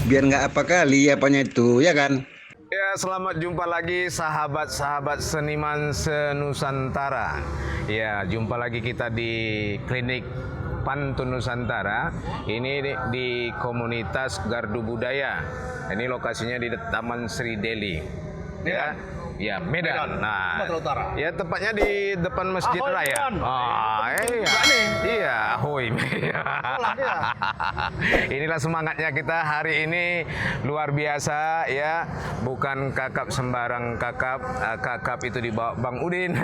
biar nggak apa kali apanya itu, ya kan? Ya, selamat jumpa lagi sahabat-sahabat seniman senusantara. Ya, jumpa lagi kita di klinik Pantun Nusantara. Ini di komunitas Gardu Budaya. Ini lokasinya di Taman Sri Deli. Ya. Ya, Medan. Nah, Sumatera Utara. ya tepatnya di depan Masjid Ahoy, Raya. Medan. Iya. Iya, ahoy. ya. Inilah semangatnya kita hari ini luar biasa ya. Bukan kakap sembarang kakap, kakap itu dibawa Bang Udin.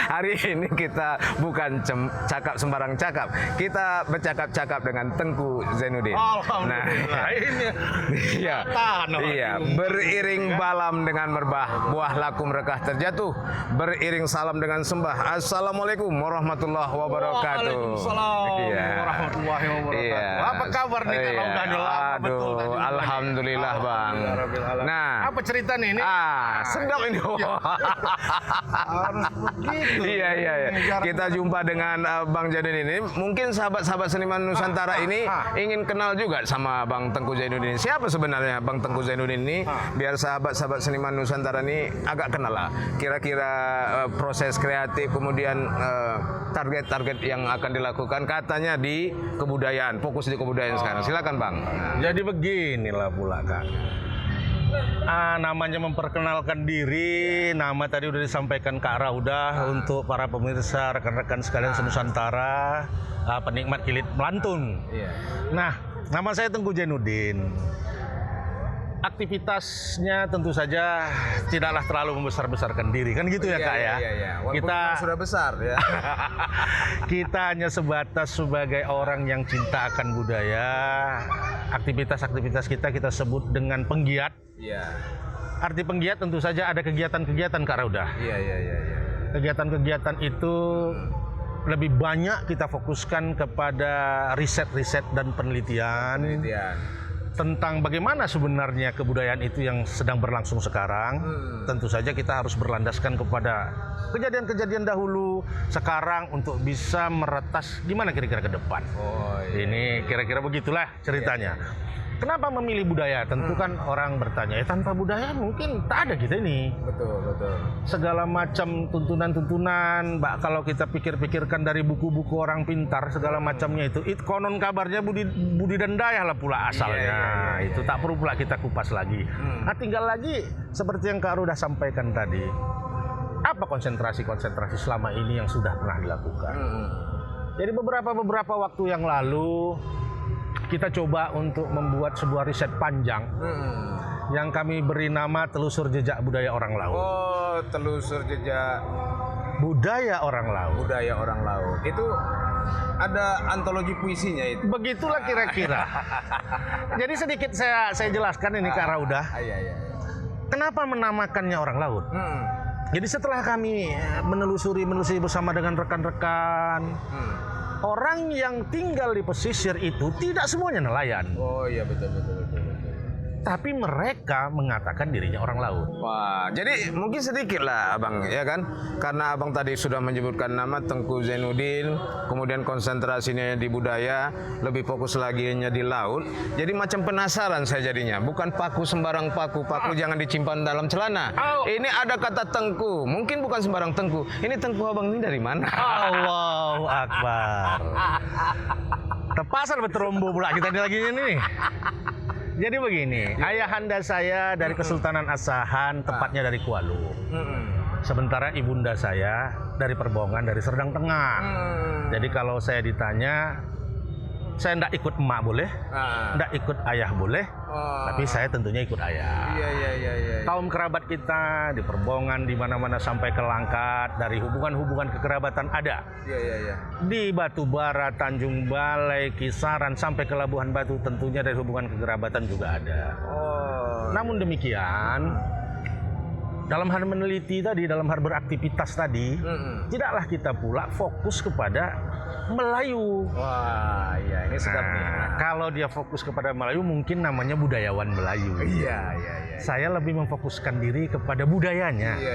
Hari ini kita bukan cakap sembarang cakap. Kita bercakap-cakap dengan Tengku Zainuddin. Alhamdulillah. Ini Iya. tahan, Iya, beriring balam dengan merbah, buah lakum rekah terjatuh, beriring salam dengan sembah. Assalamualaikum warahmatullahi wabarakatuh. Waalaikumsalam Iya. warahmatullahi wabarakatuh. Iya. Apa kabar nih? Karena udah lama betul Aduh, tadi. alhamdulillah Bang. Nah, Apa cerita nih ini? sedap ini. Harus begitu. Iya. Kita jumpa dengan Bang Zainuddin ini. Mungkin sahabat-sahabat seniman Nusantara ini ingin kenal juga sama Bang Tengku Zainuddin. Siapa sebenarnya Bang Tengku Zainuddin ini? Biar sahabat-sahabat seniman Nusantara ini agak kenal lah. Kira-kira proses kreatif, kemudian target-target yang akan dilakukan. Katanya di kebudayaan, fokus di kebudayaan sekarang. Silakan Bang. Jadi beginilah pula Kak. Namanya memperkenalkan diri, nama tadi udah disampaikan Kak Raudah untuk para pemirsa, rekan-rekan sekalian senusantara, penikmat kilit melantun. Iya. Nah, nama saya Tengku Zainuddin. Aktivitasnya tentu saja tidaklah terlalu membesar-besarkan diri, kan gitu ya Kak ya. Iya. Walaupun Kita memang sudah besar ya. kita hanya sebatas sebagai orang yang cinta akan budaya. Aktivitas-aktivitas kita sebut dengan penggiat. Iya. Arti penggiat tentu saja ada kegiatan-kegiatan Kak Raudah. Iya. Kegiatan-kegiatan itu lebih banyak kita fokuskan kepada riset-riset dan penelitian tentang bagaimana sebenarnya kebudayaan itu yang sedang berlangsung sekarang. Tentu saja kita harus berlandaskan kepada kejadian-kejadian dahulu sekarang untuk bisa meretas gimana kira-kira ke depan. Ini kira-kira begitulah ceritanya. Kenapa memilih budaya? Tentu kan orang bertanya, tanpa budaya mungkin tak ada kita ini. Betul. Segala macam tuntunan-tuntunan, kalau kita pikir-pikirkan dari buku-buku orang pintar, segala macamnya itu konon kabarnya budi dan daya lah pula asalnya. Itu tak perlu pula kita kupas lagi. Nah, tinggal lagi seperti yang Kak Rudah sampaikan tadi. Apa konsentrasi-konsentrasi selama ini yang sudah pernah dilakukan? Jadi beberapa waktu yang lalu kita coba untuk membuat sebuah riset panjang yang kami beri nama Telusur Jejak Budaya Orang Laut. Oh, telusur jejak Budaya Orang Laut. budaya orang laut. Itu ada antologi puisinya itu. Begitulah kira-kira. Jadi sedikit saya jelaskan ini Kak Raudah. Iya. Kenapa menamakannya orang laut? Jadi setelah kami menelusuri bersama dengan rekan-rekan, orang yang tinggal di pesisir itu tidak semuanya nelayan. Oh iya, betul. Tapi mereka mengatakan dirinya orang laut. Wah, jadi mungkin sedikit lah Abang, ya kan? Karena Abang tadi sudah menyebutkan nama Tengku Zainuddin, kemudian konsentrasinya di budaya, lebih fokus lagi di laut. Jadi macam penasaran saya jadinya. Bukan paku sembarang paku jangan disimpan dalam celana. Ini ada kata Tengku, mungkin bukan sembarang Tengku. Ini Tengku Abang ini dari mana? Allahu Akbar. Terpasar berterombo pula kita lagi ini. Jadi begini, ayahanda saya dari Kesultanan Asahan, tepatnya dari Kuala. Sementara ibunda saya dari Perbongan, dari Serdang Tengah. Jadi kalau saya ditanya, saya tidak ikut emak boleh, tidak ikut ayah boleh, tapi saya tentunya ikut ayah. Iya. Kaum kerabat kita di Perbongan, di mana-mana sampai ke Langkat, dari hubungan-hubungan kekerabatan ada. Iya. Di Batubara, Tanjung Balai, Kisaran, sampai ke Labuhan Batu, tentunya dari hubungan kekerabatan juga ada. Namun demikian, dalam hal meneliti tadi, dalam hal beraktivitas tadi, tidaklah kita pula fokus kepada Melayu. Wah, iya ini sedap nih. Kalau dia fokus kepada Melayu, mungkin namanya budayawan Melayu. Iya. Saya lebih memfokuskan diri kepada budayanya. Iya.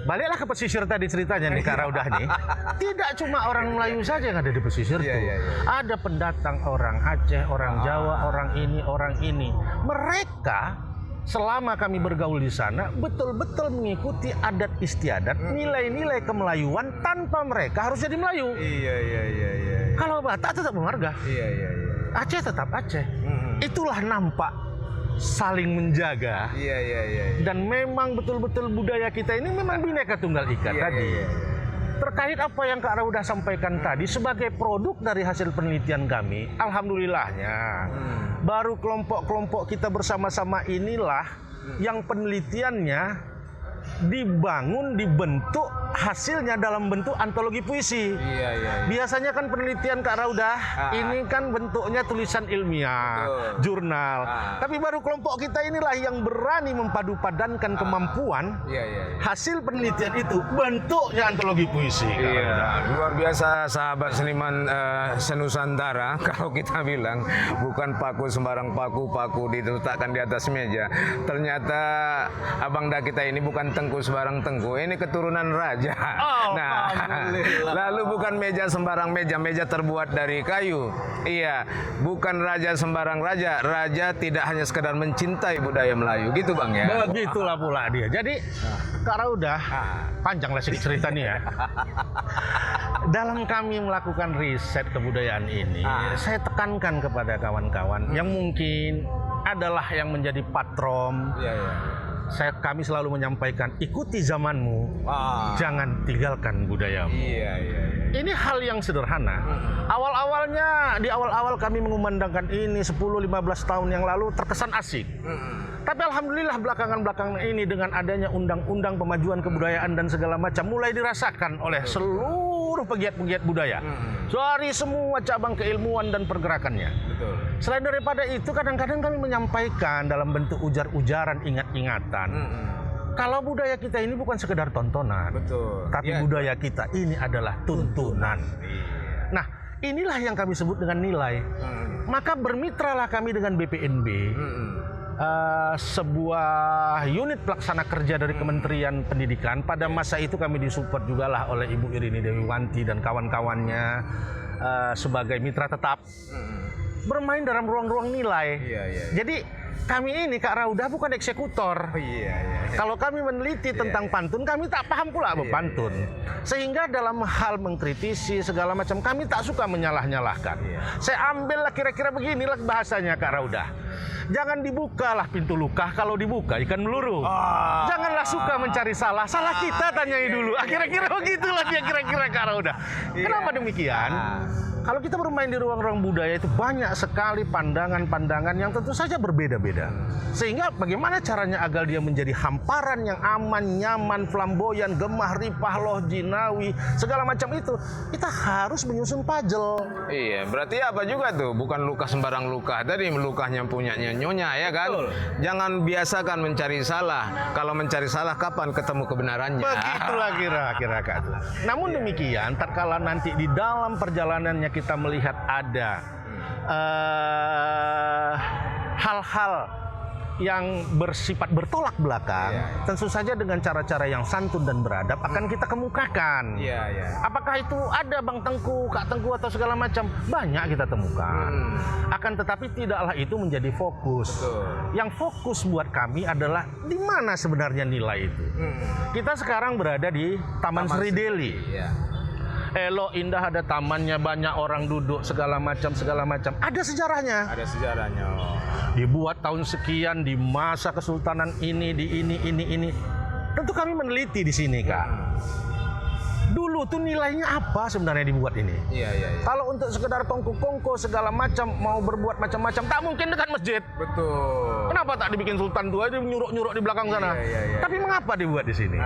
Baliklah ke pesisir tadi ceritanya nih Kak Raudah nih. Tidak cuma orang Melayu saja yang ada di pesisir tuh. Ada pendatang orang Aceh, orang Jawa, orang ini. Mereka selama kami bergaul di sana betul-betul mengikuti adat istiadat, nilai-nilai kemelayuan tanpa mereka harus jadi Melayu. Iya. Kalau Batak tetap bermarga. Iya. Aceh tetap Aceh. Itulah nampak saling menjaga. Iya. Dan memang betul-betul budaya kita ini memang Bhinneka Tunggal Ika tadi. Terkait apa yang Kak Raudah sampaikan tadi sebagai produk dari hasil penelitian kami, alhamdulillahnya baru kelompok-kelompok kita bersama-sama inilah yang penelitiannya dibentuk hasilnya dalam bentuk antologi puisi. Iya. Biasanya kan penelitian Kak Raudah ini kan bentuknya tulisan ilmiah, jurnal. Tapi baru kelompok kita inilah yang berani mempadu-padankan kemampuan hasil penelitian itu bentuknya antologi puisi. Iya, luar biasa sahabat seniman senusantara. Kalau kita bilang bukan paku sembarang paku diletakkan di atas meja. Ternyata Abang Da kita ini bukan tengku sembarang tengku, ini keturunan raja. Nah, lalu bukan meja sembarang meja terbuat dari kayu. Iya, bukan raja sembarang raja. Raja tidak hanya sekedar mencintai budaya Melayu, gitu Bang ya. Begitulah pula dia. Jadi Kak Raudah, panjanglah sedikit cerita nih ya. Dalam kami melakukan riset kebudayaan ini, saya tekankan kepada kawan-kawan yang mungkin adalah yang menjadi patron. Kami selalu menyampaikan, ikuti zamanmu, jangan tinggalkan budayamu. Ini hal yang sederhana. Di awal-awal kami mengumandangkan ini 10-15 tahun yang lalu terkesan asik. Tapi alhamdulillah belakangan ini dengan adanya undang-undang pemajuan kebudayaan dan segala macam mulai dirasakan oleh seluruh pegiat-pegiat budaya dari semua cabang keilmuan dan pergerakannya. Selain daripada itu, kadang-kadang kami menyampaikan dalam bentuk ujar-ujaran, ingat-ingatan. Kalau budaya kita ini bukan sekedar tontonan, tapi budaya kita ini adalah tuntunan. Nah, inilah yang kami sebut dengan nilai. Maka bermitralah kami dengan BPNB, sebuah unit pelaksana kerja dari Kementerian Pendidikan. Pada masa itu kami disupport juga lah oleh Ibu Irini Dewiwanti dan kawan-kawannya sebagai mitra tetap. Bermain dalam ruang-ruang nilai. Jadi kami ini Kak Raudah bukan eksekutor. Kalau kami meneliti tentang pantun, kami tak paham pula pantun. Sehingga dalam hal mengkritisi segala macam, kami tak suka menyalah-nyalahkan. Saya ambillah kira-kira beginilah bahasanya Kak Raudah. Jangan dibukalah pintu luka, kalau dibuka ikan meluru. Janganlah suka mencari salah kita tanyai dulu. Kira-kira begitulah dia kira-kira Kak Raudah. Kenapa demikian? Kalau kita bermain di ruang-ruang budaya itu banyak sekali pandangan-pandangan yang tentu saja berbeda-beda. Sehingga bagaimana caranya agar dia menjadi hamparan yang aman, nyaman, flamboyan, gemah, ripah, loh, jinawi, segala macam itu, kita harus menyusun puzzle. Iya, berarti apa juga tuh? Bukan luka sembarang luka. Tadi lukahnya punyanya nyonya ya kan? Jangan biasakan mencari salah. Kalau mencari salah, kapan ketemu kebenarannya? Begitulah kira-kira Kak. Namun demikian, tatkala nanti di dalam perjalanannya kita melihat ada hal-hal yang bersifat bertolak belakang, tentu saja dengan cara-cara yang santun dan beradab akan kita kemukakan. Apakah itu ada Bang Tengku, Kak Tengku atau segala macam? Banyak kita temukan. Akan tetapi tidaklah itu menjadi fokus. Yang fokus buat kami adalah di mana sebenarnya nilai itu. Kita sekarang berada di Taman Sri Deli. Elok, indah, ada tamannya, banyak orang duduk, segala macam. Ada sejarahnya. Dibuat tahun sekian di masa kesultanan ini, di ini. Tentu kami meneliti di sini, Kak. Dulu tuh nilainya apa sebenarnya dibuat ini? Kalau untuk sekedar kongko-kongko segala macam, mau berbuat macam-macam, tak mungkin dekat masjid. Betul. Kenapa tak dibikin sultan tua itu nyuruk-nyuruk di belakang sana? Tapi mengapa dibuat di sini?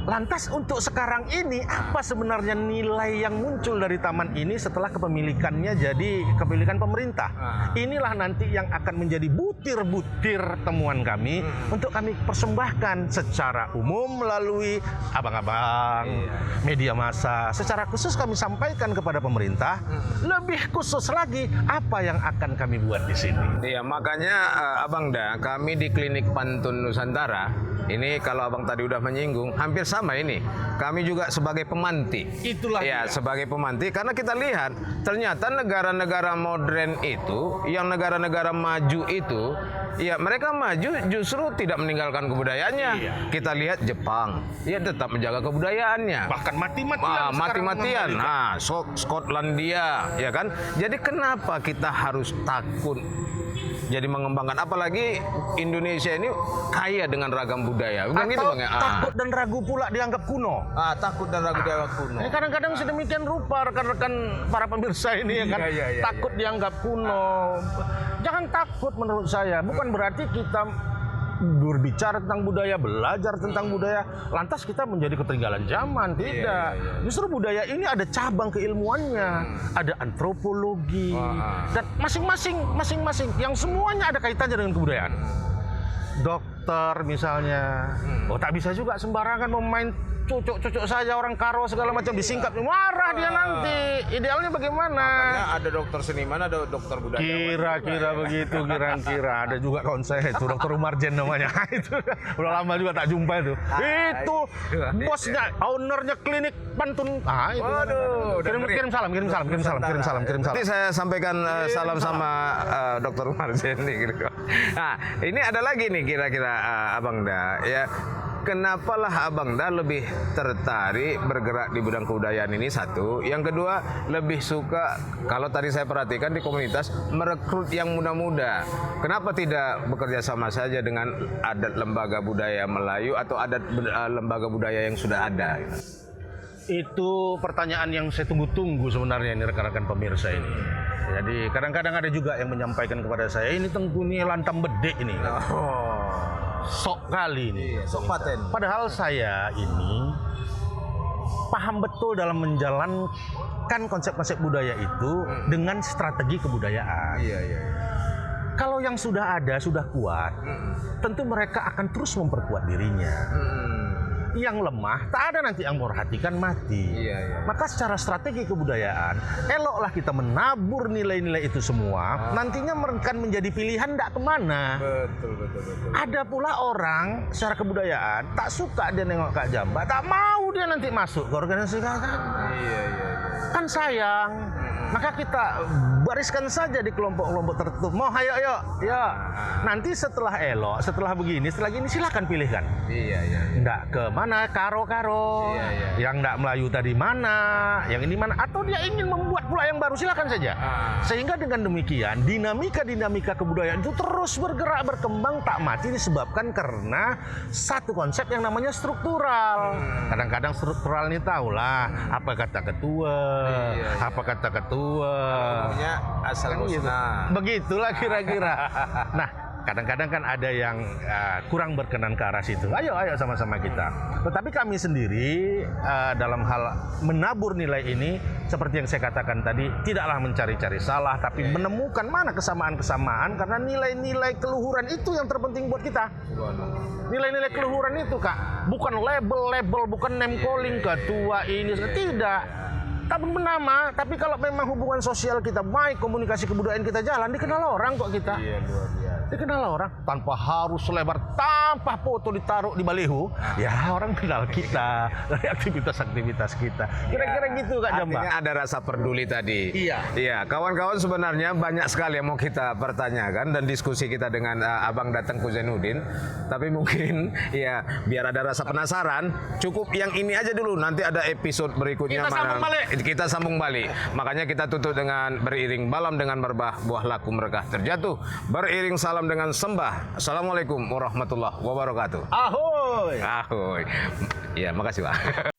Lantas untuk sekarang ini apa sebenarnya nilai yang muncul dari taman ini setelah kepemilikannya jadi kepemilikan pemerintah? Inilah nanti yang akan menjadi butir-butir temuan kami untuk kami persembahkan secara umum melalui abang-abang, media massa. Secara khusus kami sampaikan kepada pemerintah, lebih khusus lagi apa yang akan kami buat di sini. Iya, makanya Abang Da, kami di Klinik Pantun Nusantara ini kalau Abang tadi udah menyinggung, hampir sama sama ini. Kami juga sebagai pemantik. Itulah ya, dia. sebagai pemantik karena kita lihat ternyata negara-negara modern itu, yang negara-negara maju itu, ya mereka maju justru tidak meninggalkan kebudayaannya. Iya. Kita lihat Jepang, ya tetap menjaga kebudayaannya. Bahkan mati-matian. Mati-matian. Nah, Skotlandia, ya kan? Jadi kenapa kita harus takut jadi mengembangkan, apalagi Indonesia ini kaya dengan ragam budaya. Bukan gitu, Atau Bang ya? takut dan ragu pula dianggap kuno. Takut dan ragu dianggap kuno. Kadang-kadang sedemikian rupa rekan-rekan para pemirsa ini ya kan, Iya. takut dianggap kuno. Jangan takut menurut saya. Bukan berarti kita berbicara tentang budaya, belajar tentang budaya, lantas kita menjadi ketinggalan zaman. Tidak. Justru budaya ini ada cabang keilmuannya, ada antropologi, dan masing-masing yang semuanya ada kaitannya dengan kebudayaan. Dokter misalnya, tak bisa juga sembarangan memain cucuk saja orang Karo segala macam disingkat, marah dia nanti. Idealnya bagaimana? Makanya ada dokter seniman, ada dokter budaya. Kira-kira begitu, kira-kira ada juga kawan saya itu Dokter Umarjen namanya. Itu udah lama juga tak jumpa itu. Itu bosnya, ownernya klinik Pantun. Itu. Waduh, kirim salam. Nanti saya sampaikan salam sama Dokter Marjen nih. Nah, ini ada lagi nih kira-kira Abang Da. Ya, kenapalah Abang Da lebih tertarik bergerak di bidang kebudayaan ini, satu. Yang kedua, lebih suka, kalau tadi saya perhatikan di komunitas, merekrut yang muda-muda. Kenapa tidak bekerja sama saja dengan adat lembaga budaya Melayu atau adat lembaga budaya yang sudah ada? Itu pertanyaan yang saya tunggu-tunggu sebenarnya ini rekan-rekan pemirsa ini. Jadi kadang-kadang ada juga yang menyampaikan kepada saya, ini Tengku ini lantam bedek ini. Sok kali ini. Sok paten. Padahal saya ini paham betul dalam menjalankan konsep-konsep budaya itu dengan strategi kebudayaan. Iya. Kalau yang sudah ada, sudah kuat, tentu mereka akan terus memperkuat dirinya. Yang lemah, tak ada nanti yang memperhatikan mati. Iya. Maka secara strategi kebudayaan, eloklah kita menabur nilai-nilai itu semua. Nantinya akan menjadi pilihan tidak kemana. Betul. Ada pula orang secara kebudayaan tak suka dia nengok Kak Jamba, tak mau dia nanti masuk ke organisasi kakak. Iya. Kan sayang. Maka kita bariskan saja di kelompok-kelompok tertutup. Mau ayo. Nanti setelah elok, setelah begini, setelah gini silakan pilihkan. Iya. Nggak ke mana, Karo. Iya. Yang nggak Melayu tadi mana, yang ini mana, atau dia ingin membuat pula yang baru, silakan saja. Sehingga dengan demikian dinamika kebudayaan itu terus bergerak, berkembang, tak mati, disebabkan karena satu konsep yang namanya struktural. Kadang-kadang struktural ini tahulah apa kata ketua, apa kata ketua. Asal musnah. Begitulah kira-kira. Nah, kadang-kadang kan ada yang kurang berkenan ke arah situ. Ayo sama-sama kita. Tetapi kami sendiri dalam hal menabur nilai ini, seperti yang saya katakan tadi, tidaklah mencari-cari salah, tapi menemukan mana kesamaan-kesamaan, karena nilai-nilai keluhuran itu yang terpenting buat kita. Nilai-nilai keluhuran itu, Kak, bukan label, bukan name calling ketua ini, tidak. Tak bernama, tapi kalau memang hubungan sosial kita baik, komunikasi kebudayaan kita jalan, dikenal orang kok kita. Iya, luar biasa. Dikenal orang tanpa harus selebar, tanpa foto ditaruh di baliho. Ya, orang kenal kita dari aktivitas-aktivitas kita. Kira-kira gitu Kak Jamba. Artinya ada rasa peduli tadi. Iya. Kawan-kawan sebenarnya banyak sekali yang mau kita pertanyakan dan diskusi kita dengan Abang Da Tengku Zainuddin. Tapi mungkin ya biar ada rasa penasaran, cukup yang ini aja dulu. Nanti ada episode berikutnya. Kita sambung balik. Makanya kita tutup dengan beriring balam dengan merbah buah laku mereka terjatuh. Beriring salam dengan sembah. Assalamualaikum warahmatullahi wabarakatuh. Ahoy. Ya, makasih Pak.